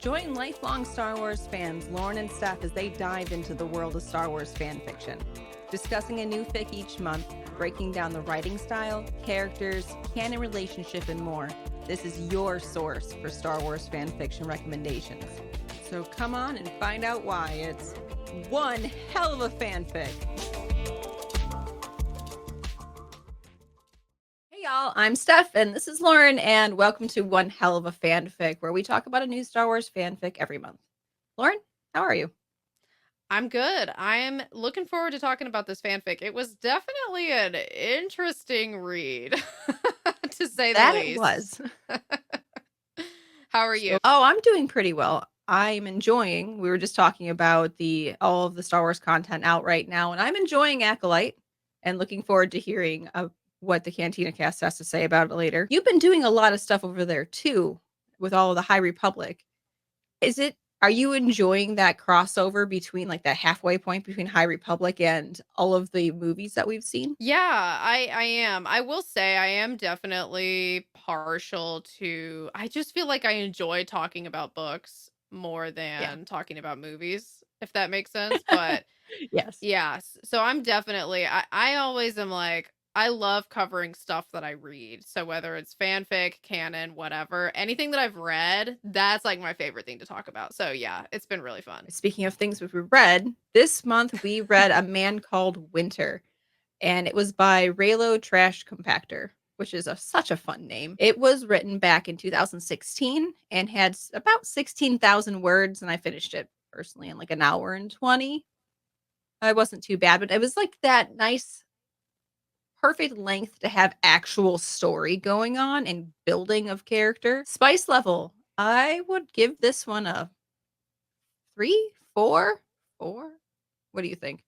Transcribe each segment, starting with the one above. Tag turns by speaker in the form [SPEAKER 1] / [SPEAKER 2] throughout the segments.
[SPEAKER 1] Join lifelong Star Wars fans Lauren and Steph as they dive into the world of Star Wars fan fiction, discussing a new fic each month, breaking down the writing style, characters, canon relationship, and more. This is your source for Star Wars fan fiction recommendations. So come on and find out why it's one hell of a fanfic. Hey y'all, I'm Steph and this is Lauren, and welcome to One Hell of a Fanfic, where we talk about a new Star Wars fanfic every month. Lauren, how are you?
[SPEAKER 2] I'm good. I'm looking forward to talking about this fanfic. It was definitely an interesting read, to say the
[SPEAKER 1] That it
[SPEAKER 2] least.
[SPEAKER 1] was.
[SPEAKER 2] How are you?
[SPEAKER 1] I'm doing pretty well. I'm enjoying. We were just talking about the all of the Star Wars content out right now, and I'm enjoying Acolyte and looking forward to hearing what the Cantina cast has to say about it later. You've been doing a lot of stuff over there too, with all of the High Republic. Are you enjoying that crossover between like that halfway point between High Republic and all of the movies that we've seen?
[SPEAKER 2] Yeah, I am. I will say I am definitely partial to I just feel like I enjoy talking about books more
[SPEAKER 1] Yeah.
[SPEAKER 2] than talking about movies, if that makes sense. But
[SPEAKER 1] Yes.
[SPEAKER 2] yes. So I'm definitely I always am like I love covering stuff that I read. So whether it's fanfic, canon, whatever, anything that I've read, that's like my favorite thing to talk about. So yeah, it's been really fun.
[SPEAKER 1] Speaking of things we've read, this month we read A Man Called Winter, and it was by Reylotrashcompactor, which is such a fun name. It was written back in 2016 and had about 16,000 words, and I finished it personally in like an hour and 20. It wasn't too bad, but it was like that nice, perfect length to have actual story going on and building of character. Spice level, I would give this one a 3, 4, 4. What do you think?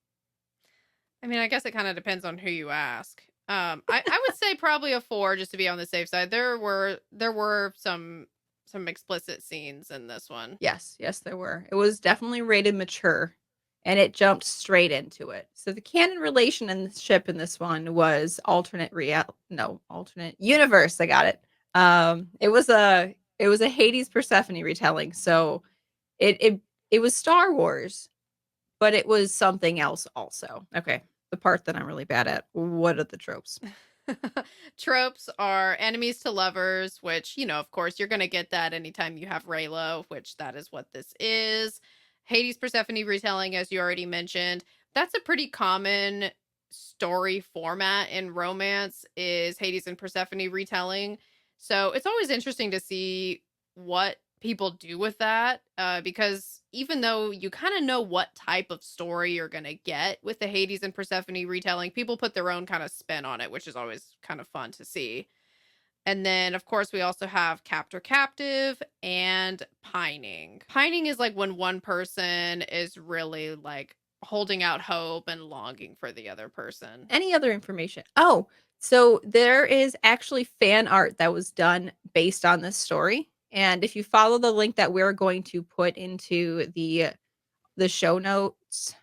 [SPEAKER 2] I mean, I guess it kind of depends on who you ask. I would say probably a 4 just to be on the safe side. There were some explicit scenes in this one.
[SPEAKER 1] Yes, yes, there were. It was definitely rated mature, and it jumped straight into it. So the canon relation in the ship in this one was alternate universe. I got it. It was a Hades Persephone retelling. So it it was Star Wars, but it was something else also. Okay, the part that I'm really bad at. What are the tropes?
[SPEAKER 2] Tropes are enemies to lovers, which, of course, you're going to get that anytime you have Raylo, which that is what this is. Hades Persephone retelling, as you already mentioned. That's a pretty common story format in romance is Hades and Persephone retelling. So it's always interesting to see what people do with that because even though you kind of know what type of story you're going to get with the Hades and Persephone retelling, people put their own kind of spin on it, which is always kind of fun to see. And then, of course, we also have captor captive and pining. Pining is like when one person is really like holding out hope and longing for the other person.
[SPEAKER 1] Any other information? Oh, so there is actually fan art that was done based on this story. And if you follow the link that we're going to put into the show notes,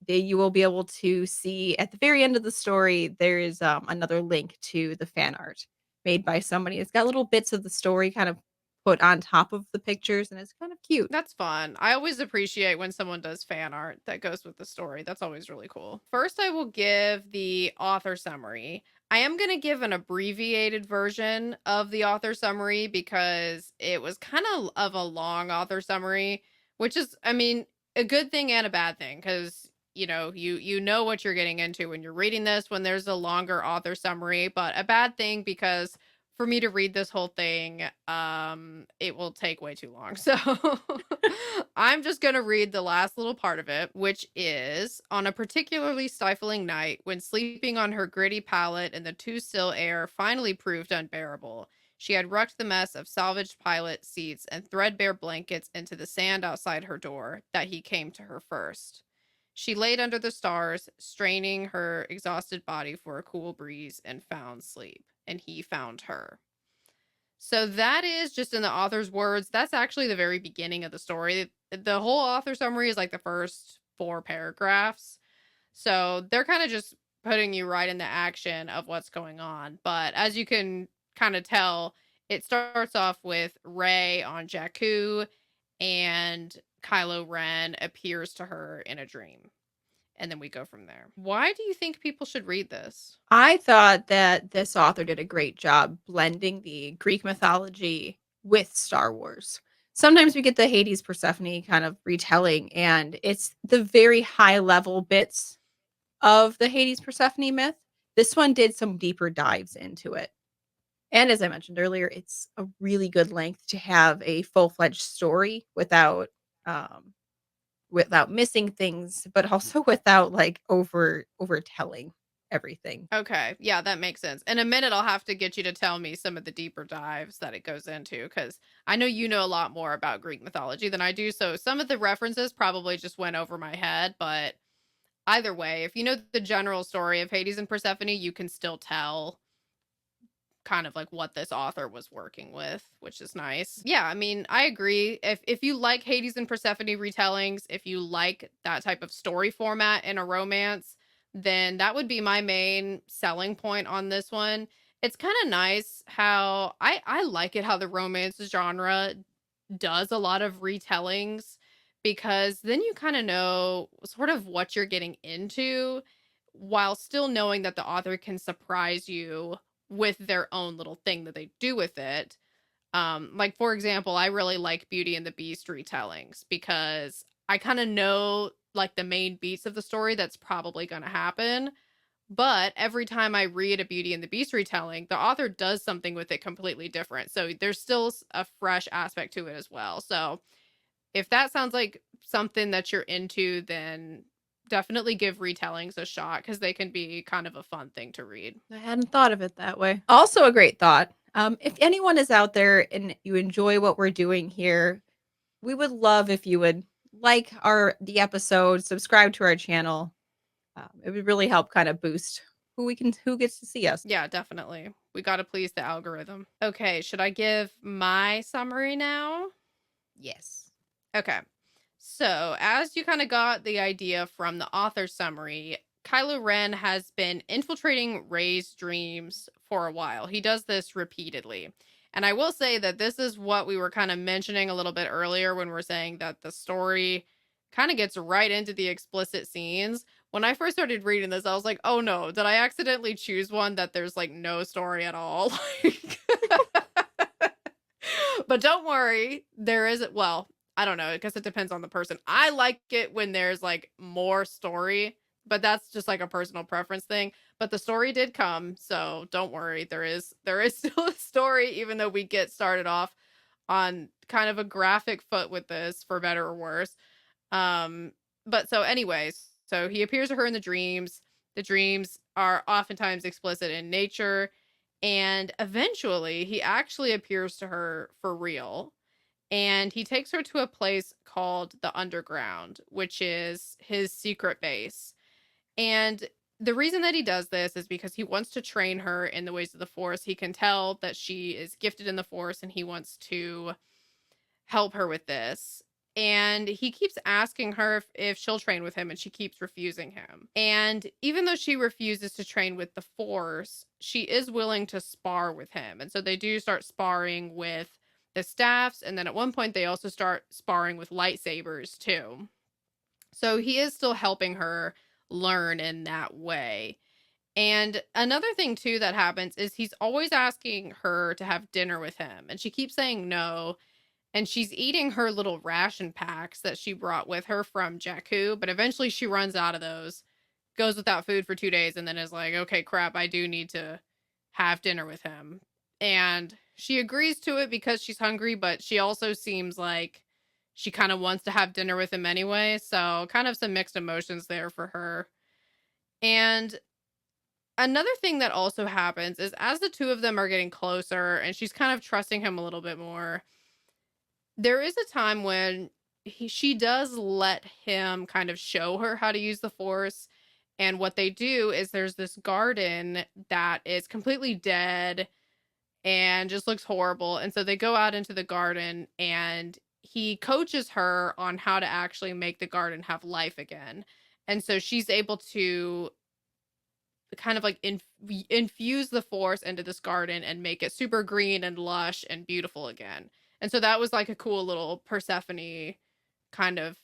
[SPEAKER 1] you will be able to see at the very end of the story there is another link to the fan art made by somebody. It's got little bits of the story kind of put on top of the pictures, and it's kind of cute.
[SPEAKER 2] That's fun. I always appreciate when someone does fan art that goes with the story. That's always really cool. First, I will give the author summary. I am going to give an abbreviated version of the author summary because it was kind of a long author summary, which is, I mean, a good thing and a bad thing because you know what you're getting into when you're reading this when there's a longer author summary, but a bad thing because for me to read this whole thing, it will take way too long. So I'm just going to read the last little part of it, which is on a particularly stifling night when sleeping on her gritty pallet in the too still air finally proved unbearable. She had rucked the mess of salvaged pilot seats and threadbare blankets into the sand outside her door that he came to her first. She laid under the stars, straining her exhausted body for a cool breeze and found sleep. And he found her. So that is just in the author's words. That's actually the very beginning of the story. The whole author summary is like the first 4 paragraphs. So they're kind of just putting you right in the action of what's going on. But as you can kind of tell, it starts off with Rey on Jakku and Kylo Ren appears to her in a dream. And then we go from there. Why do you think people should read this?
[SPEAKER 1] I thought that this author did a great job blending the Greek mythology with Star Wars. Sometimes we get the Hades Persephone kind of retelling, and it's the very high level bits of the Hades Persephone myth. This one did some deeper dives into it. And as I mentioned earlier, it's a really good length to have a full-fledged story um without missing things, but also without like overtelling everything.
[SPEAKER 2] Okay, yeah, that makes sense. In a minute, I'll have to get you to tell me some of the deeper dives that it goes into, because I know you know a lot more about Greek mythology than I do. So some of the references probably just went over my head, but either way, if you know the general story of Hades and Persephone, you can still tell kind of like what this author was working with, which is nice. Yeah, I mean, I agree. If you like Hades and Persephone retellings, if you like that type of story format in a romance, then that would be my main selling point on this one. It's kind of nice how I like it how the romance genre does a lot of retellings, because then you kind of know sort of what you're getting into while still knowing that the author can surprise you with their own little thing that they do with it. Like for example, I really like Beauty and the Beast retellings because I kind of know like the main beats of the story that's probably going to happen. But every time I read a Beauty and the Beast retelling, the author does something with it completely different. So there's still a fresh aspect to it as well. So if that sounds like something that you're into, then definitely give retellings a shot because they can be kind of a fun thing to read.
[SPEAKER 1] I hadn't thought of it that way. Also a great thought. If anyone is out there and you enjoy what we're doing here, we would love if you would like the episode, subscribe to our channel. It would really help kind of boost who gets to see us.
[SPEAKER 2] Yeah, definitely. We got to please the algorithm. Okay, should I give my summary now?
[SPEAKER 1] Yes.
[SPEAKER 2] Okay. So, as you kind of got the idea from the author summary, Kylo Ren has been infiltrating Rey's dreams for a while. He does this repeatedly. And I will say that this is what we were kind of mentioning a little bit earlier when we're saying that the story kind of gets right into the explicit scenes. When I first started reading this, I was like, oh no, did I accidentally choose one that there's like no story at all? But don't worry, there is, well, I don't know, because it depends on the person. I like it when there's like more story, but that's just like a personal preference thing. But the story did come, so don't worry. There is still a story, even though we get started off on kind of a graphic foot with this, for better or worse. Um, but so anyways, so he appears to her in the dreams. The dreams are oftentimes explicit in nature, and eventually he actually appears to her for real. And he takes her to a place called the Underground, which is his secret base. And the reason that he does this is because he wants to train her in the ways of the Force. He can tell that she is gifted in the Force and he wants to help her with this. And he keeps asking her if she'll train with him, and she keeps refusing him. And even though she refuses to train with the Force, she is willing to spar with him. And so they do start sparring with the staffs. And then at one point, they also start sparring with lightsabers too. So he is still helping her learn in that way. And another thing too that happens is he's always asking her to have dinner with him, and she keeps saying no. And she's eating her little ration packs that she brought with her from Jakku, but eventually she runs out of those, goes without food for 2 days, and then is like, okay, crap, I do need to have dinner with him. And she agrees to it because she's hungry, but she also seems like she kind of wants to have dinner with him anyway. So, kind of some mixed emotions there for her. And another thing that also happens is as the two of them are getting closer and she's kind of trusting him a little bit more, there is a time when she does let him kind of show her how to use the Force. And what they do is there's this garden that is completely dead and just looks horrible. And so they go out into the garden and he coaches her on how to actually make the garden have life again. And so she's able to kind of like infuse the Force into this garden and make it super green and lush and beautiful again. And so that was like a cool little Persephone kind of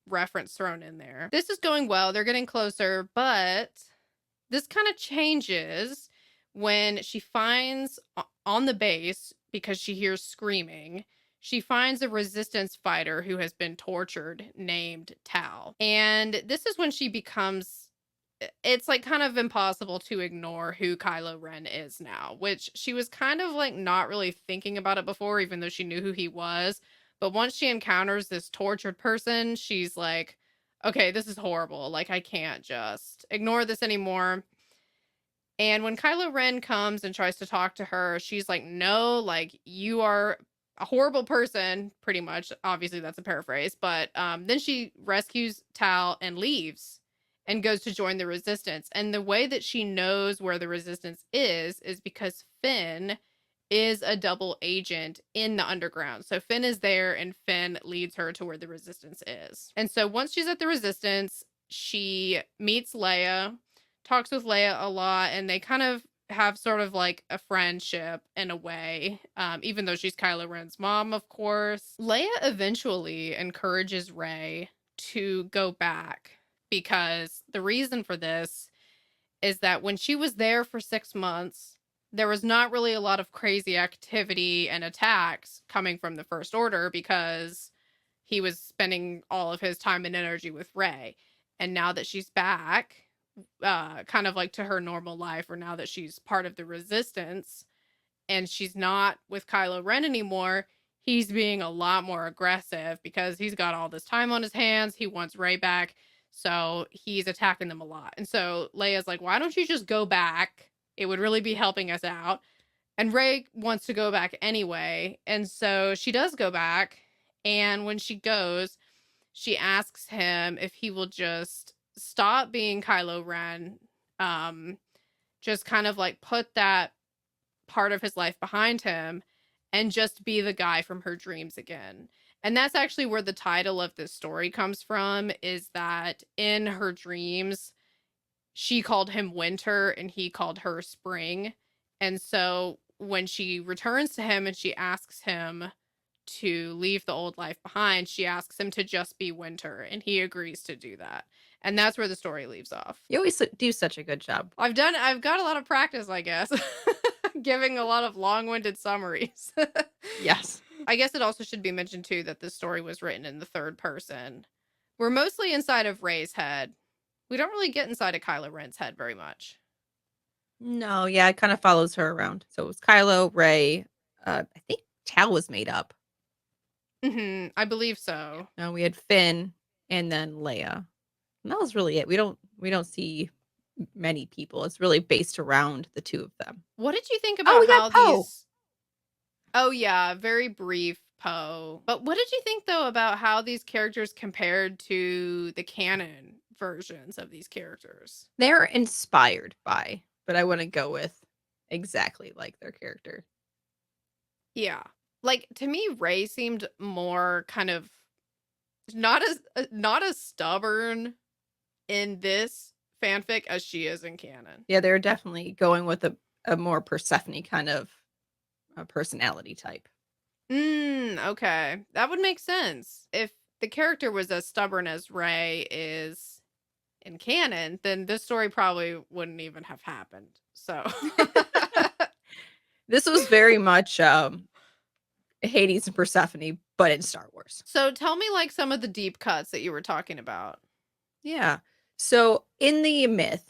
[SPEAKER 2] reference thrown in there. This is going well. They're getting closer, but this kind of changes when she finds on the base, because she hears screaming, she finds a resistance fighter who has been tortured named Tal. And this is when she becomes, it's like kind of impossible to ignore who Kylo Ren is now, which she was kind of like not really thinking about it before, even though she knew who he was. But once she encounters this tortured person, she's like, okay, this is horrible. Like, I can't just ignore this anymore. And when Kylo Ren comes and tries to talk to her, she's like, no, like, you are a horrible person, pretty much. Obviously, that's a paraphrase. But then she rescues Tal and leaves and goes to join the resistance. And the way that she knows where the resistance is because Finn is a double agent in the underground. So Finn is there and Finn leads her to where the resistance is. And so once she's at the resistance, she meets Leia, talks with Leia a lot, and they kind of have sort of like a friendship in a way, even though she's Kylo Ren's mom, of course. Leia eventually encourages Rey to go back, because the reason for this is that when she was there for 6 months, there was not really a lot of crazy activity and attacks coming from the First Order because he was spending all of his time and energy with Rey. And now that she's back, kind of like to her normal life, or now that she's part of the resistance and she's not with Kylo Ren anymore, he's being a lot more aggressive because he's got all this time on his hands. He wants Rey back. So he's attacking them a lot. And so Leia's like, why don't you just go back? It would really be helping us out. And Rey wants to go back anyway. And so she does go back. And when she goes, she asks him if he will just stop being Kylo Ren, just kind of like put that part of his life behind him and just be the guy from her dreams again. And that's actually where the title of this story comes from, is that in her dreams, she called him Winter and he called her Spring. And so when she returns to him and she asks him to leave the old life behind, she asks him to just be Winter, and he agrees to do that. And that's where the story leaves off.
[SPEAKER 1] You always do such a good job.
[SPEAKER 2] I've got a lot of practice, I guess, giving a lot of long-winded summaries.
[SPEAKER 1] Yes.
[SPEAKER 2] I guess it also should be mentioned too that this story was written in the third person. We're mostly inside of Rey's head. We don't really get inside of Kylo Ren's head very much.
[SPEAKER 1] No, yeah, it kind of follows her around. So it was Kylo, Rey. I think Tal was made up.
[SPEAKER 2] I believe so.
[SPEAKER 1] No, we had Finn and then Leia. And that was really it. We don't see many people. It's really based around the two of them.
[SPEAKER 2] What did you think
[SPEAKER 1] Oh,
[SPEAKER 2] about
[SPEAKER 1] we
[SPEAKER 2] how
[SPEAKER 1] got Poe.
[SPEAKER 2] these? Oh yeah, very brief Poe. But what did you think though about how these characters compared to the canon versions of these characters?
[SPEAKER 1] They're inspired by, but I wouldn't go with exactly like their character.
[SPEAKER 2] Yeah. Like, to me, Rey seemed more kind of not as stubborn in this fanfic as she is in canon.
[SPEAKER 1] Yeah, they're definitely going with a more Persephone kind of personality type.
[SPEAKER 2] Okay. That would make sense. If the character was as stubborn as Rey is in canon, then this story probably wouldn't even have happened. So
[SPEAKER 1] This was very much Hades and Persephone, but in Star Wars.
[SPEAKER 2] So tell me like some of the deep cuts that you were talking about.
[SPEAKER 1] Yeah. So in the myth,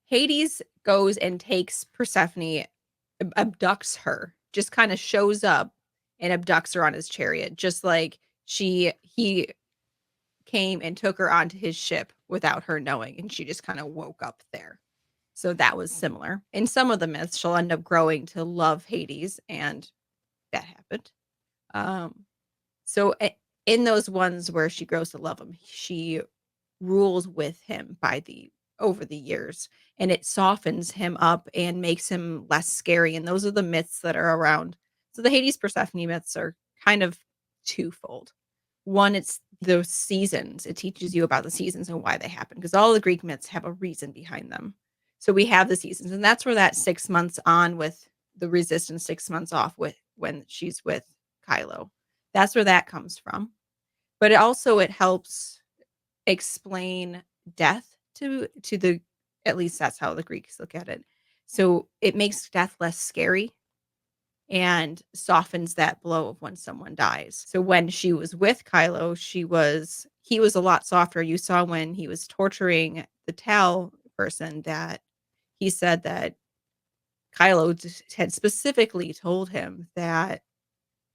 [SPEAKER 1] Hades goes and takes Persephone, abducts her, just kind of shows up and abducts her on his chariot, just like he came and took her onto his ship without her knowing, and she just kind of woke up there. So that was similar. In some of the myths, she'll end up growing to love Hades, and that happened. So in those ones where she grows to love him, she rules with him over the years, and it softens him up and makes him less scary. And those are the myths that are around. So the Hades Persephone myths are kind of twofold. One, it's the seasons. It teaches you about the seasons and why they happen, because all the Greek myths have a reason behind them. So we have the seasons, and that's where that 6 months on with the resistance, 6 months off with when she's with Kylo. That's where that comes from. But it helps explain death to the at least that's how the Greeks look at it. So it makes death less scary and softens that blow of when someone dies. So when she was with Kylo, he was a lot softer. You saw when he was torturing the Tal person that he said that Kylo had specifically told him that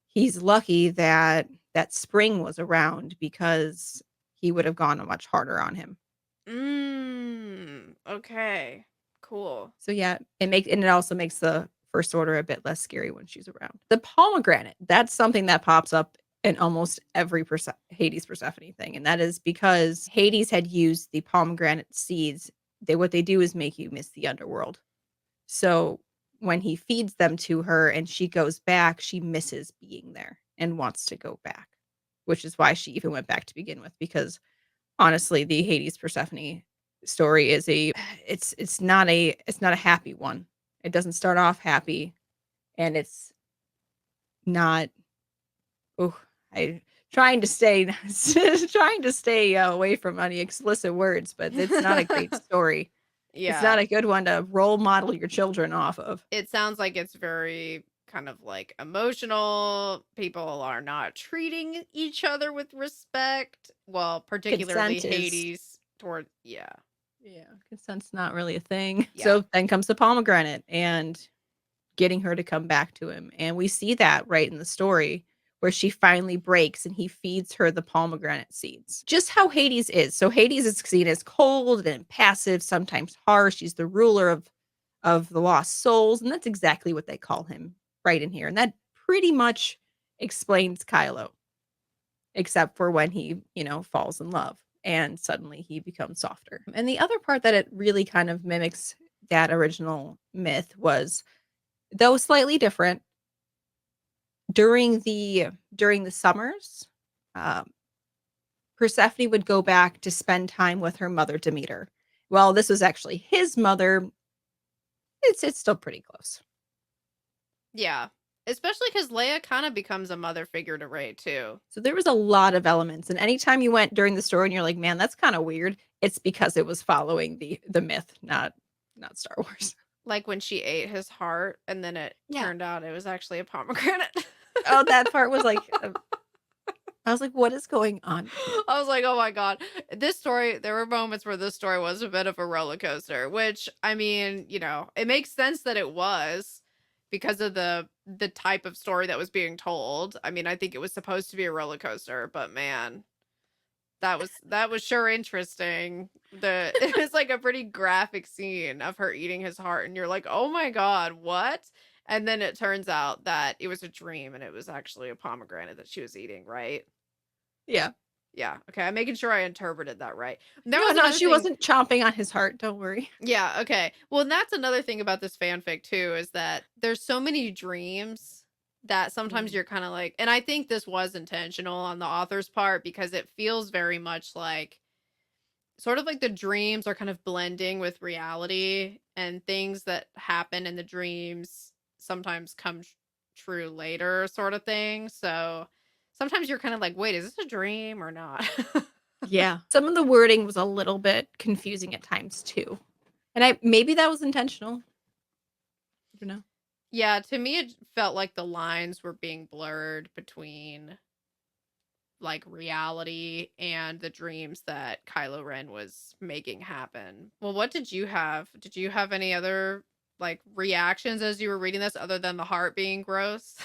[SPEAKER 1] he's lucky that that spring was around because he would have gone much harder on him.
[SPEAKER 2] Okay. Cool.
[SPEAKER 1] So yeah, it also makes the First Order a bit less scary when she's around. The pomegranate, that's something that pops up in almost every Hades Persephone thing, and that is because Hades had used the pomegranate seeds. What they do is make you miss the underworld. So when he feeds them to her and she goes back, she misses being there and wants to go back, which is why she even went back to begin with. Because honestly, the Hades Persephone story is it's not a happy one. It doesn't start off happy, and it's not. Oh, I trying to stay trying to stay away from any explicit words, but it's not a great story. It's not
[SPEAKER 2] Yeah.
[SPEAKER 1] a good one to role model your children off of.
[SPEAKER 2] It sounds like it's very kind of like emotional. People are not treating each other with respect. Well, particularly
[SPEAKER 1] Consent is
[SPEAKER 2] Hades toward, yeah.
[SPEAKER 1] yeah, consent's not really a thing.
[SPEAKER 2] Yeah.
[SPEAKER 1] So then comes the pomegranate and getting her to come back to him. And we see that right in the story where she finally breaks and he feeds her the pomegranate seeds. Just how Hades is. So Hades is seen as cold and passive, sometimes harsh. He's the ruler of the lost souls, and that's exactly what they call him right in here. And that pretty much explains Kylo, except for when he, falls in love and suddenly he becomes softer. And the other part that it really kind of mimics that original myth was, though slightly different, during the summers, um, Persephone would go back to spend time with her mother Demeter. Well, this was actually his mother. It's still pretty close.
[SPEAKER 2] Yeah. Especially because Leia kind of becomes a mother figure to Rey, too.
[SPEAKER 1] So there was a lot of elements, and anytime you went during the story and you're like, "Man, that's kind of weird," it's because it was following the myth, not Star Wars.
[SPEAKER 2] Like when she ate his heart and then it
[SPEAKER 1] Yeah.
[SPEAKER 2] turned out it was actually a pomegranate.
[SPEAKER 1] Oh, that part was like, I was like, "What is going on here?"
[SPEAKER 2] I was like, oh my God. This story, there were moments where this story was a bit of a roller coaster, which I mean, it makes sense that it was because of the type of story that was being told. I mean, I think it was supposed to be a roller coaster, but man, that was sure interesting. It was like a pretty graphic scene of her eating his heart, and you're like, oh my God, what? And then it turns out that it was a dream and it was actually a pomegranate that she was eating, right?
[SPEAKER 1] Yeah.
[SPEAKER 2] Yeah, okay, I'm making sure I interpreted that right. There
[SPEAKER 1] No,
[SPEAKER 2] was
[SPEAKER 1] no,
[SPEAKER 2] another
[SPEAKER 1] she
[SPEAKER 2] thing.
[SPEAKER 1] wasn't chomping on his heart, don't worry.
[SPEAKER 2] Yeah, okay. Well, and that's another thing about this fanfic too, is that there's so many dreams that sometimes
[SPEAKER 1] Mm.
[SPEAKER 2] you're kind of like, and I think this was intentional on the author's part because it feels very much like sort of like the dreams are kind of blending with reality and things that happen in the dreams sometimes come true later sort of thing. So sometimes you're kind of like, wait, is this a dream or not?
[SPEAKER 1] Yeah. Some of the wording was a little bit confusing at times too. And maybe that was intentional. I don't know.
[SPEAKER 2] Yeah, to me it felt like the lines were being blurred between like reality and the dreams that Kylo Ren was making happen. Well, what did you have? Did you have any other like reactions as you were reading this other than the heart being gross?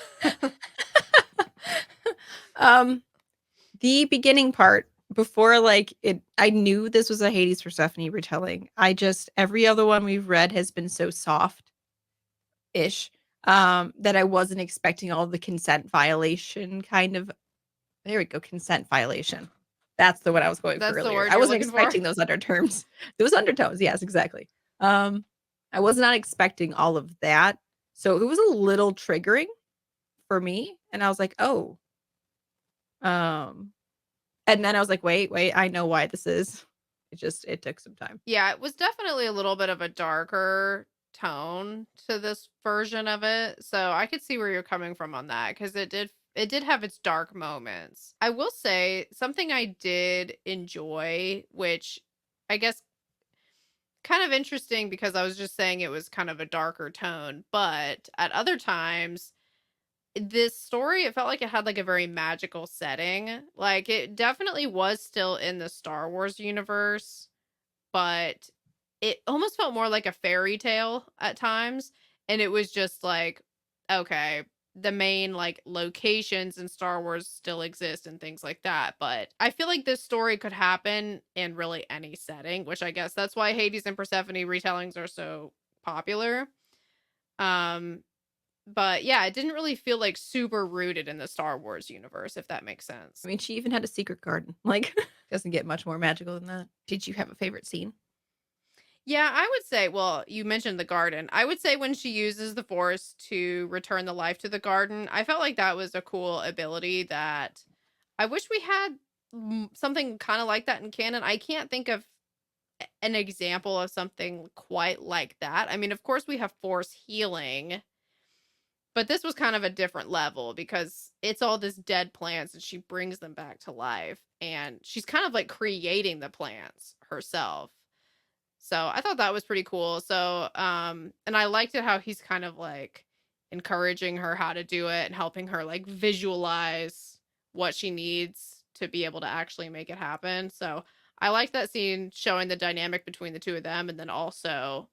[SPEAKER 1] um, the beginning part before I knew this was a Hades Persephone retelling. Every other one we've read has been so soft ish that I wasn't expecting all the consent violation kind of. There we go, consent violation. That's the one I was going for
[SPEAKER 2] That's the
[SPEAKER 1] earlier.
[SPEAKER 2] word
[SPEAKER 1] I
[SPEAKER 2] you're
[SPEAKER 1] wasn't
[SPEAKER 2] looking for?
[SPEAKER 1] expecting those undertones. Those undertones, yes, exactly. I was not expecting all of that. So it was a little triggering for me. And I was like, oh. Um, and then I was like, wait, I know why this is. It took some time.
[SPEAKER 2] Yeah, it was definitely a little bit of a darker tone to this version of it. So I could see where you're coming from on that, because it did have its dark moments. I will say something I did enjoy, which I guess kind of interesting because I was just saying it was kind of a darker tone, but at other times this story, it felt like it had like a very magical setting. Like it definitely was still in the Star Wars universe, but it almost felt more like a fairy tale at times. And it was just like, okay, the main like locations in Star Wars still exist and things like that. But I feel like this story could happen in really any setting, which I guess that's why Hades and Persephone retellings are so popular. Um, but yeah, it didn't really feel like super rooted in the Star Wars universe, if that makes sense.
[SPEAKER 1] I mean, she even had a secret garden. Like, doesn't get much more magical than that. Did you have a favorite scene?
[SPEAKER 2] Yeah, I would say, well, you mentioned the garden. I would say when she uses the force to return the life to the garden, I felt like that was a cool ability that I wish we had something kind of like that in canon. I can't think of an example of something quite like that. I mean, of course, we have force healing, but this was kind of a different level because it's all this dead plants and she brings them back to life. And she's kind of like creating the plants herself. So I thought that was pretty cool. So, and I liked it how he's kind of like encouraging her how to do it and helping her like visualize what she needs to be able to actually make it happen. So I liked that scene showing the dynamic between the two of them. And then also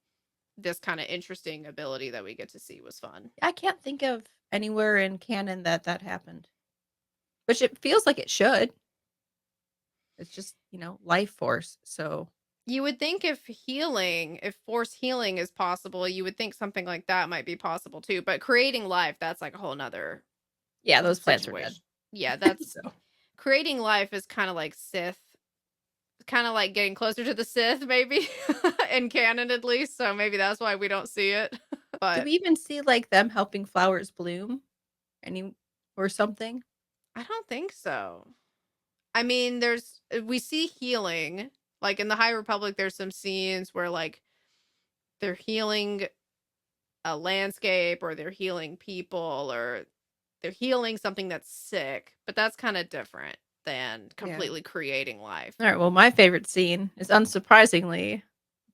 [SPEAKER 2] this kind of interesting ability that we get to see was fun.
[SPEAKER 1] I can't think of anywhere in canon that that happened, which it feels like it should. It's just, life force. So,
[SPEAKER 2] You would think if force healing is possible, you would think something like that might be possible too. But creating life, that's like a whole nother
[SPEAKER 1] yeah, those plants are dead.
[SPEAKER 2] situation. Yeah, that's
[SPEAKER 1] So,
[SPEAKER 2] creating life is kind of like Sith, kind of like getting closer to the Sith, maybe in canon at least. So maybe that's why we don't see it.
[SPEAKER 1] do
[SPEAKER 2] But
[SPEAKER 1] we even see like them helping flowers bloom any or something?
[SPEAKER 2] I don't think so. I mean, we see healing. Like in the High Republic, there's some scenes where like they're healing a landscape or they're healing people or they're healing something that's sick, but that's kind of different than
[SPEAKER 1] Yeah.
[SPEAKER 2] completely creating life.
[SPEAKER 1] All right. Well, my favorite scene is unsurprisingly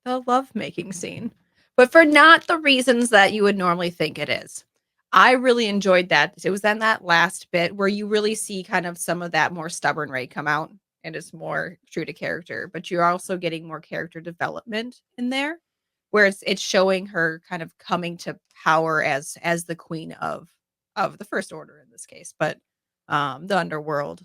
[SPEAKER 1] the lovemaking scene, but for not the reasons that you would normally think it is. I really enjoyed that. It was in that last bit where you really see kind of some of that more stubborn Ray come out and is more true to character, but you're also getting more character development in there, where it's showing her kind of coming to power as the queen of the first order in this case, but the underworld,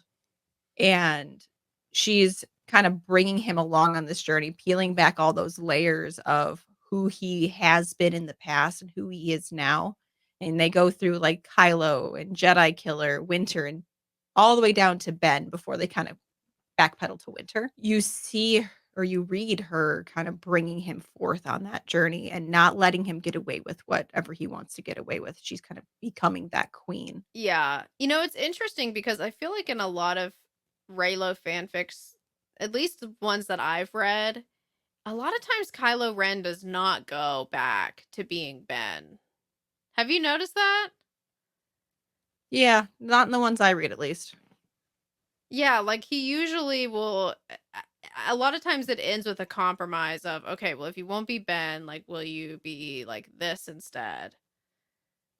[SPEAKER 1] and she's kind of bringing him along on this journey, peeling back all those layers of who he has been in the past and who he is now. And they go through like Kylo and Jedi Killer, Winter, and all the way down to Ben before they kind of backpedal to Winter. You see or you read her kind of bringing him forth on that journey and not letting him get away with whatever he wants to get away with. She's kind of becoming that queen.
[SPEAKER 2] Yeah. It's interesting because I feel like in a lot of Raylo fanfics, at least the ones that I've read, a lot of times Kylo Ren does not go back to being Ben. Have you noticed that?
[SPEAKER 1] Yeah, not in the ones I read at least.
[SPEAKER 2] Yeah, like he usually will. A lot of times it ends with a compromise of, okay, well, if you won't be Ben, like, will you be like this instead?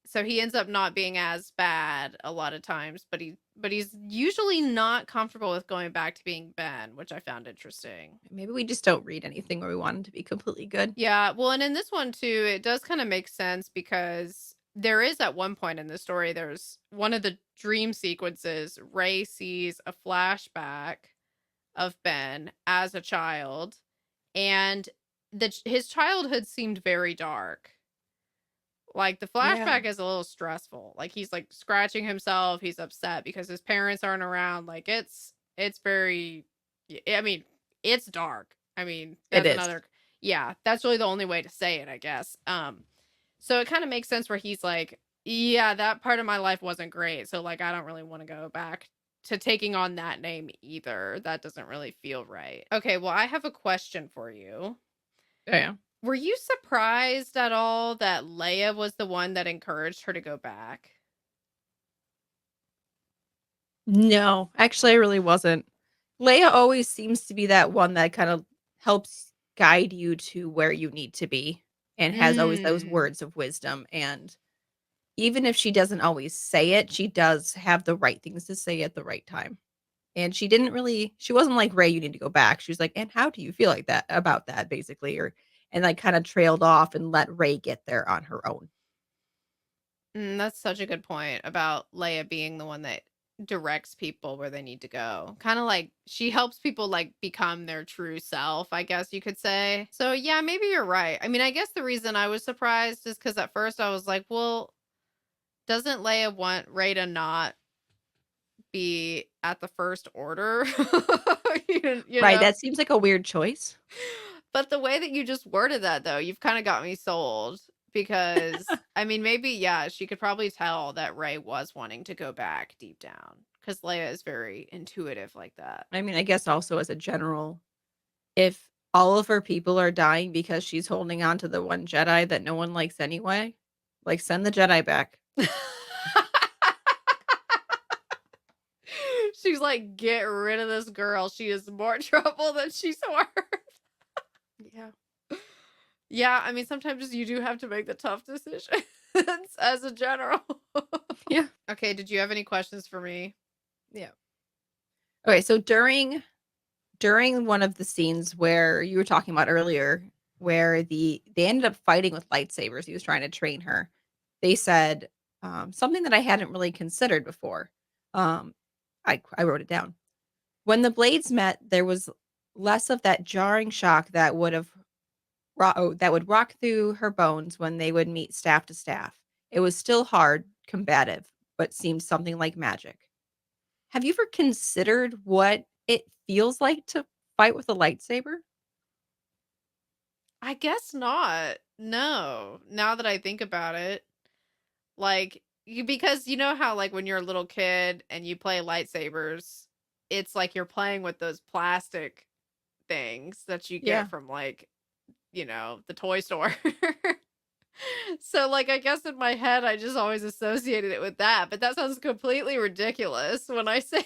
[SPEAKER 2] So he ends up not being as bad a lot of times, but he's usually not comfortable with going back to being Ben, which I found interesting.
[SPEAKER 1] Maybe we just don't read anything where we want him to be completely good.
[SPEAKER 2] Yeah, well, and in this one too, it does kind of make sense because there is at one point in the story, there's one of the dream sequences, Ray sees a flashback of Ben as a child, and his childhood seemed very dark. Like the
[SPEAKER 1] Yeah.
[SPEAKER 2] flashback is a little stressful. Like he's like scratching himself, he's upset because his parents aren't around. Like it's very I mean, it's dark. I mean,
[SPEAKER 1] It
[SPEAKER 2] that's
[SPEAKER 1] is.
[SPEAKER 2] another yeah, that's really the only way to say it, I guess. So it kind of makes sense where he's like, yeah, that part of my life wasn't great. So like I don't really want to go back to taking on that name either. That doesn't really feel right. Okay, well, I have a question for you.
[SPEAKER 1] Oh, yeah.
[SPEAKER 2] Were you surprised at all that Leia was the one that encouraged her to go back?
[SPEAKER 1] No, actually, I really wasn't. Leia always seems to be that one that kind of helps guide you to where you need to be and has always those
[SPEAKER 2] Mm.
[SPEAKER 1] words of wisdom. And even if she doesn't always say it, she does have the right things to say at the right time. And she wasn't like, "Ray, you need to go back." She was like, "And how do you feel like that about that?" Basically, and like kind of trailed off and let Ray get there on her own.
[SPEAKER 2] That's such a good point about Leia being the one that directs people where they need to go. Kind of like she helps people like become their true self, I guess you could say. So yeah, maybe you're right. I mean, I guess the reason I was surprised is because at first I was like, well, doesn't Leia want Rey to not be at the First Order? you
[SPEAKER 1] Right,
[SPEAKER 2] know?
[SPEAKER 1] that seems like a weird choice.
[SPEAKER 2] But the way that you just worded that though, you've kind of got me sold because I mean maybe yeah, she could probably tell that Ray was wanting to go back deep down cuz Leia is very intuitive like that.
[SPEAKER 1] I mean, I guess also as a general, if all of her people are dying because she's holding on to the one Jedi that no one likes anyway, like, send the Jedi back.
[SPEAKER 2] She's like, "Get rid of this girl. She is more trouble than she's worth."
[SPEAKER 1] Yeah.
[SPEAKER 2] Yeah, I mean sometimes you do have to make the tough decisions as a general.
[SPEAKER 1] Yeah.
[SPEAKER 2] Okay, did you have any questions for me?
[SPEAKER 1] Yeah. Okay, so during one of the scenes where you were talking about earlier, where they ended up fighting with lightsabers, he was trying to train her. They said, something that I hadn't really considered before. Um, I wrote it down. When the blades met, there was less of that jarring shock that would rock through her bones when they would meet staff to staff. It was still hard, combative, but seemed something like magic. Have you ever considered what it feels like to fight with a lightsaber?
[SPEAKER 2] I guess not. No. Now that I think about it, like because you know how like when you're a little kid and you play lightsabers, it's like you're playing with those plastic things that you get
[SPEAKER 1] Yeah.
[SPEAKER 2] from like, the toy store. So like I guess in my head I just always associated it with that, but that sounds completely ridiculous when I say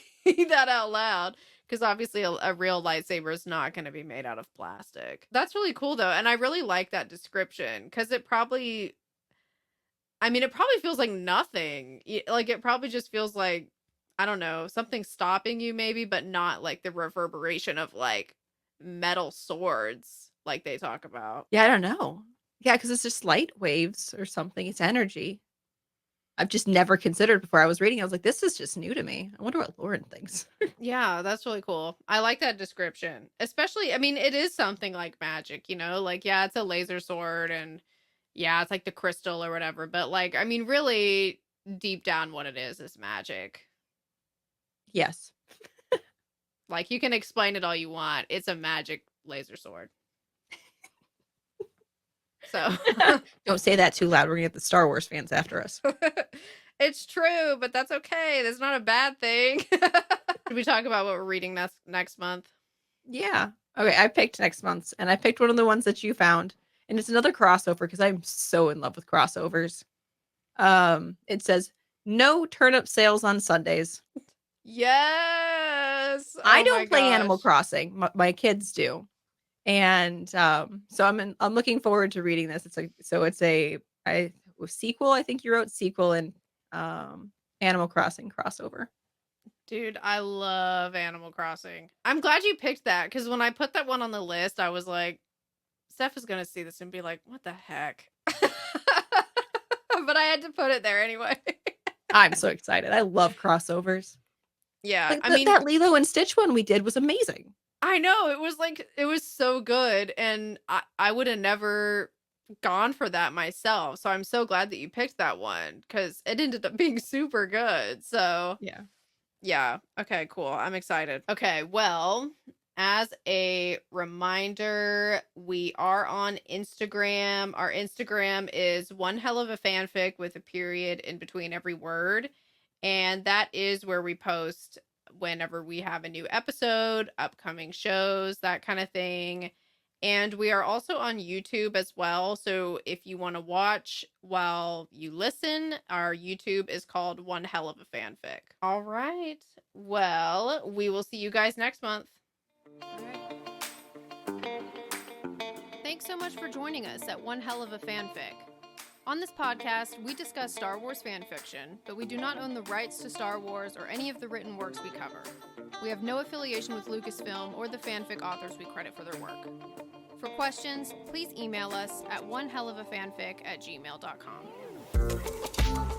[SPEAKER 2] that out loud because obviously a real lightsaber is not going to be made out of plastic. That's really cool though, and I really like that description cuz it probably I mean it probably feels like nothing. Like it probably just feels like I don't know, something stopping you maybe, but not like the reverberation of like metal swords like they talk about.
[SPEAKER 1] Yeah, I don't know. Yeah, because it's just light waves or something, it's energy. I've just never considered before I was reading, I was like, "This is just new to me. I wonder what Lauren thinks."
[SPEAKER 2] Yeah, that's really cool. I like that description. Especially, I mean, it is something like magic, Like, yeah, it's a laser sword and yeah, it's like the crystal or whatever. But, like, I mean, really deep down, what it is magic.
[SPEAKER 1] Yes.
[SPEAKER 2] Like, you can explain it all you want. It's a magic laser sword. So,
[SPEAKER 1] Don't say that too loud, we're gonna get the Star Wars fans after us.
[SPEAKER 2] it's true, but that's okay. That's not a bad thing. Should we talk about what we're reading next month?
[SPEAKER 1] Yeah. Okay, I picked next month's, and I picked one of the ones that you found, and it's another crossover because 'cause I'm so in love with crossovers. It says, "No turnip sales on Sundays."
[SPEAKER 2] Yes.
[SPEAKER 1] I
[SPEAKER 2] Oh my
[SPEAKER 1] don't play Animal
[SPEAKER 2] gosh.
[SPEAKER 1] Crossing, my kids do, and, so I'm looking forward to reading this. It's a sequel, I think you wrote sequel and, Animal Crossing crossover.
[SPEAKER 2] Dude, I love Animal Crossing. I'm glad you picked that because when I put that one on the list, I was like, Steph is gonna see this and be like, "What the heck?" But I had to put it there anyway.
[SPEAKER 1] I'm so excited, I love crossovers.
[SPEAKER 2] Yeah,
[SPEAKER 1] Like,
[SPEAKER 2] I mean,
[SPEAKER 1] that Lilo and Stitch one we did was amazing.
[SPEAKER 2] I know it was so good, and I would have never gone for that myself. So I'm so glad that you picked that one because it ended up being super good. So
[SPEAKER 1] Yeah.
[SPEAKER 2] yeah. Okay, cool. I'm excited. Okay, well, as a reminder, we are on Instagram. Our Instagram is one hell of a fanfic with a period in between every word. And that is where we post whenever we have a new episode, upcoming shows, that kind of thing. And we are also on YouTube as well. So if you want to watch while you listen, our YouTube is called One Hell of a Fanfic. All right. Well, we will see you guys next month. All right. Thanks so much for joining us at One Hell of a Fanfic. On this podcast, we discuss Star Wars fan fiction, but we do not own the rights to Star Wars or any of the written works we cover. We have no affiliation with Lucasfilm or the fanfic authors we credit for their work. For questions, please email us at onehellofafanfic@gmail.com.